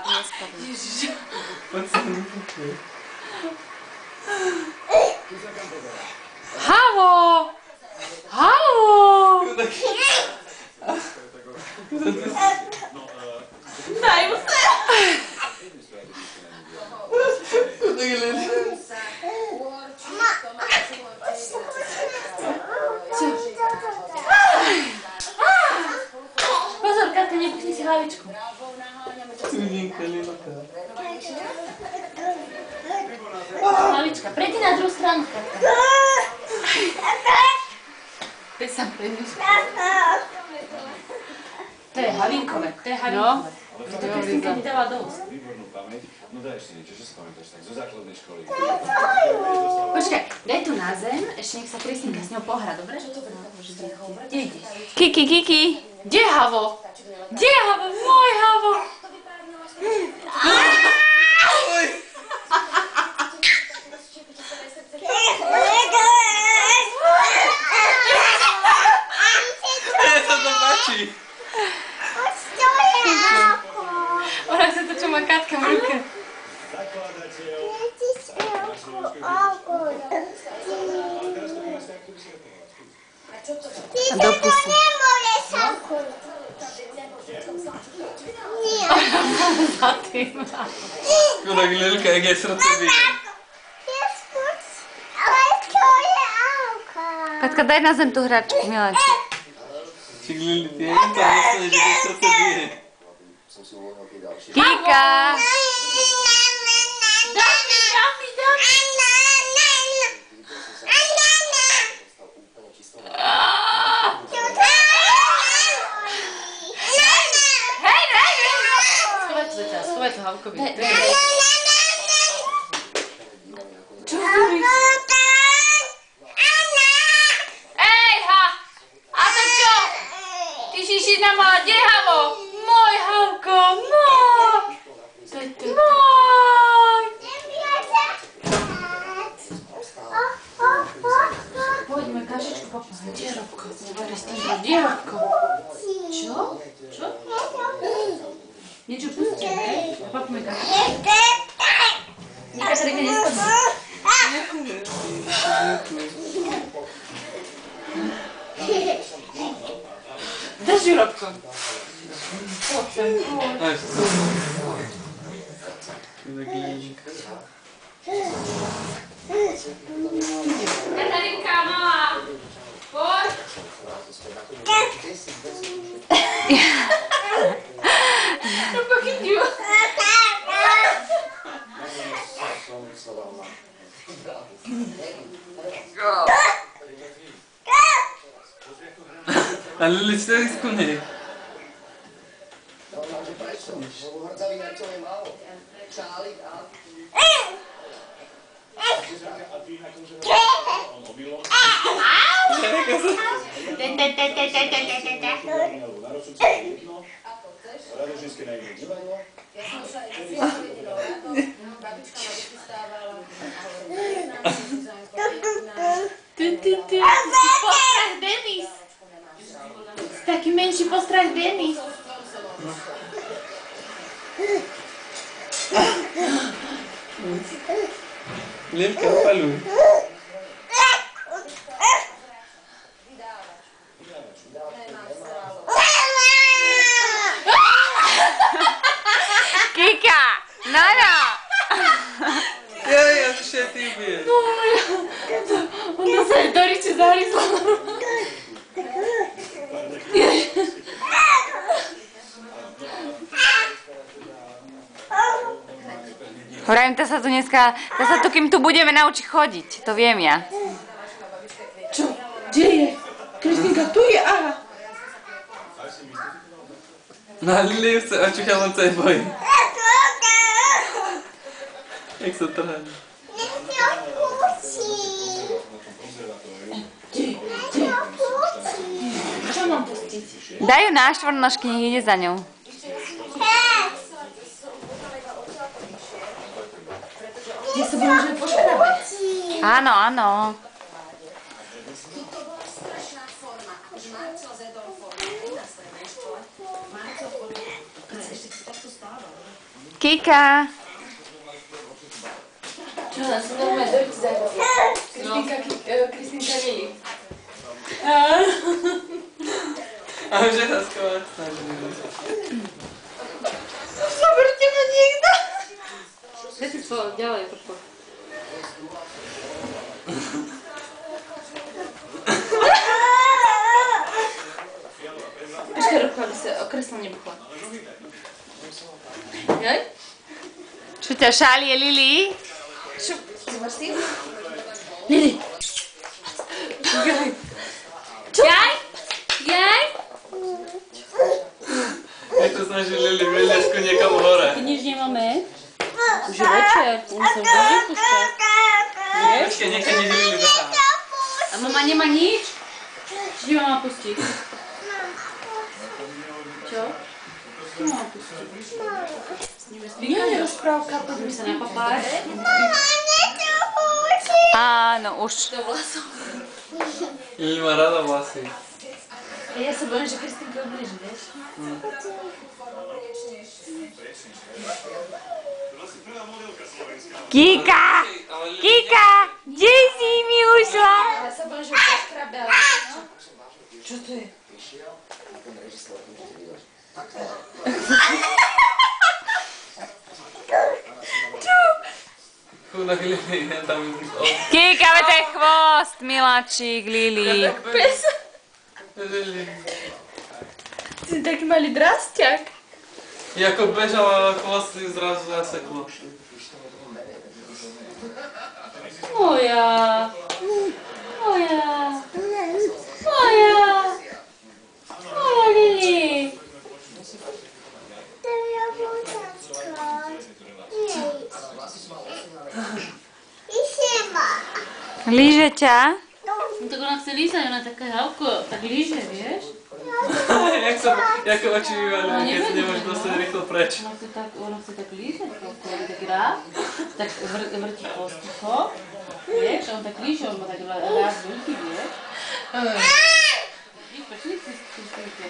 nespadne. Poď sa mi. Havo! Havo! Daj mu sa! Pozor, Katka, nepuchni si hlavičku. Cudinka, Lilka. Hlavička, prejdi na druhú stranu, Katka. To je sam predniš. To je Havinkové, to je Havinkové. To Kristinka ti dala do úst. Výbornú pamäť. No daj ešte niečo, čo si pamätáš tak zo základnej školy. Počkaj, daj tu na zem, ešte nech sa Kristinka s ňou pohra, dobre? Kde ideš? Kiki, Kiki. Kde je Havo? Kde je Havo? Môj Havo! Ja sa to páči. Ona sa to, čo má Katka v ruke. A do pusy. Za tým. Chudák Lilka, jak je srdce bije. Katka, daj na zem tú hračku, miláček. Čik Lili, ty je tam dostane, že je srdce bije. Kika. Schovaj to Havkovi. Čo robíš? Ej, ha! A to čo? Ty šišina mala, kde je Havo? Môj Havko, môj! Môj! Poďme, kašičku popáť. Kde je Robko? Kristinka, kde je Robko? Čo? Čo? Niečo pustí, hej? A popíme kašičku. Nekaterika nespadne. Drži, Robko. Poď sem, poď. Až co? Chudák Lilinka. Katarinka, malá! Poď! No pochyťu. A Lili, čo je z konej? Postrach Denis. Taký menší postrach Denis. Lilka, opaluj. Kika! Nara! Ja to še ty ubiješ. Ona sa do riče zahryzla. Hovorím, to sa tu dneska, to sa tu, kým tu budeme naučiť chodiť, to viem ja. Čo? Kde je? Kristinka, tu je, aha. No a Lili chce očuchať, len sa jej bojí. Jak sa trhá. Čo mám pustiť? Daj ju na štvornožky, nech ide za ňou. Kde sa môžeme poškrabať? Áno, áno. Kika. Čo, ja som normálne dorky zahrala. Kristýnka Lili. A už je sa skovať snažili. Zoberte ma niekto. Daj si slovo, ďalej, poďme. Počkaj, ruku, aby sa okreslo nebuchla. Jaj? Čo ťa šálie, Lili? Čo? Zobáš si? Lili! Jaj! Čo? Jaj? Jaj? Ja to snažili Lili vyliesku niekam hore. Ty nič nemáme? Už je večer, on sa už môže púšťať. Počkej, niekde nič Lili behá. A mama nemá nič? Či mama pustiť? Čo? Čo mama pustiť? Nie je rozprávka, poďme sa napapať. Áno, už. Do vlasov. Lili má rada vlasy. Ja sa bojím, že Kristýnka oblíži, vieš? Kika! Kika! Kde si mi ušla? Ja sa bojím, že to škrabe, ale čo to je? Chudák Lili, ja tam... Kika, veď aj chvost, miláčik, Lili. Pes! Lili. Ty si taký malý drastiak. Jako bežala chvost si zrazu zaseklo. Moja. Moja. Moja. Moja Lili. Líže ťa? No tak ona chce lízať, ona je taká halko, tak líže, vieš? Jak oči vyvalili, keď si nemáš dostať rýchlo preč. Ona chce tak lízať, koľko tak hrá, tak vrti chvosticho, vieš? On tak líže, on má tak rád veľký, vieš? Víš, počuli si Kristýnke?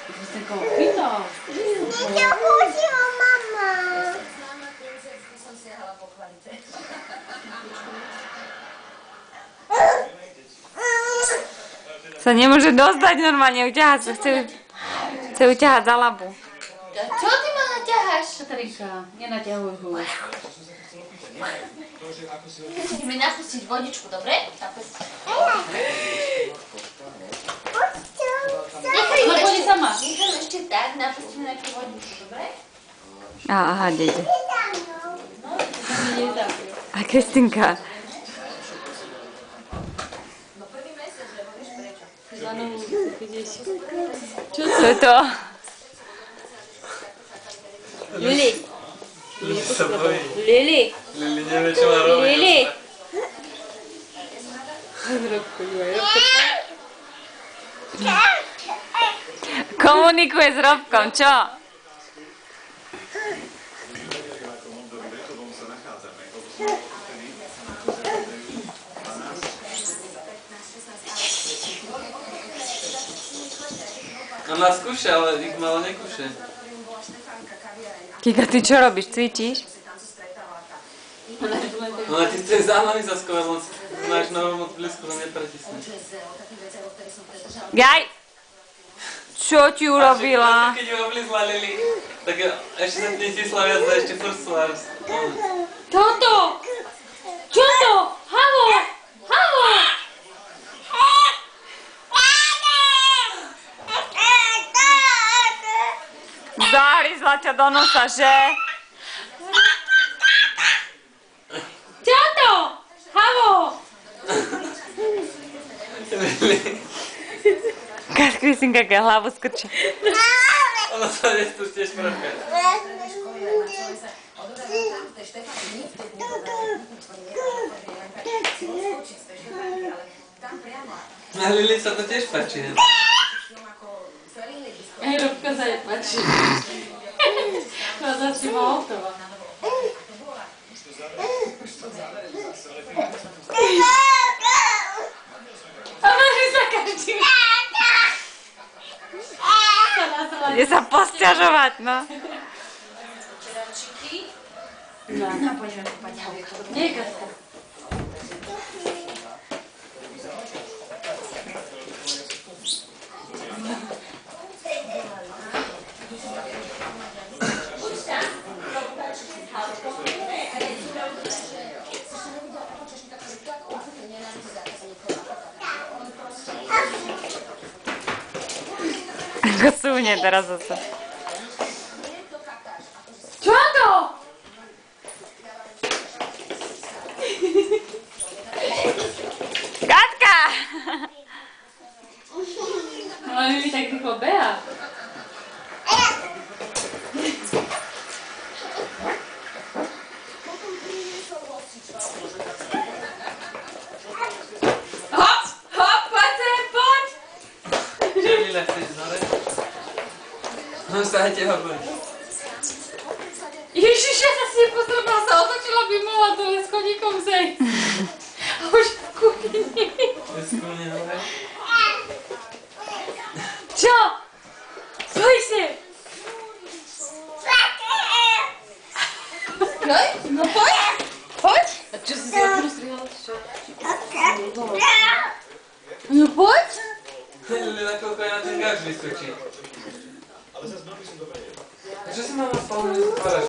Ty si koho chytal. Sa nemôže dostať normálne, uťahať sa, chce uťahať za labu. Čo ty ma naťaháš? Katarinka, nenaťahuj ho. Ideme napustiť vodičku, dobre? Nechaj sama. Nechaj ešte tak, napustíme najprv vodičku, dobre? Aha, dede. A Kristýnka. Čo to je to? Lili. Lili sa bojí. Lili. Lili nevie, čo má robiť. Lili. Komunikuje s Robkom, čo? Ona skúša, ale ich malo nekúše. Kika, ty čo robíš? Cvičíš? Ona ti chce za nohy zaskovať, len máš nohu moc blízko, to nepretisne. Jaj! Čo ti urobila? Keď ju oblízla Lili, tak ešte sa ti tisla viac a ešte furt slár. Toto! Čo to? Halo! Halo! Zahryzla ťa do nosa, že? Čo to? Halo! Kristýnka, keď hlavu skrčí. Ona sa tu tiež prchá. A Lili sa to tiež páči, ne? Hej, Robka sa je páči. Chádza si ma autová. A máš sa každý. Ide sa posťažovať, no. šorčiky. No. No, poďme kúpať Hauka. Nie, Katka. Ako súne teraz zase. Čo to? Katka! Ale mi tak rýchlo beha. Hop, hop, poď! Jamila, chceš zore? No stajte ho, poď. Ježiš, ja sa si nepostrobala, sa otočila, by mohla dole s koníkom zejsť. A už v kuchyni. Skúne hore. Čo? Spoj si! No poď! Poď! A čo si odprostrila? No poď! Nakoľko aj na ten gáč vyskočí. A čo si mama spolu, že sa tváraš?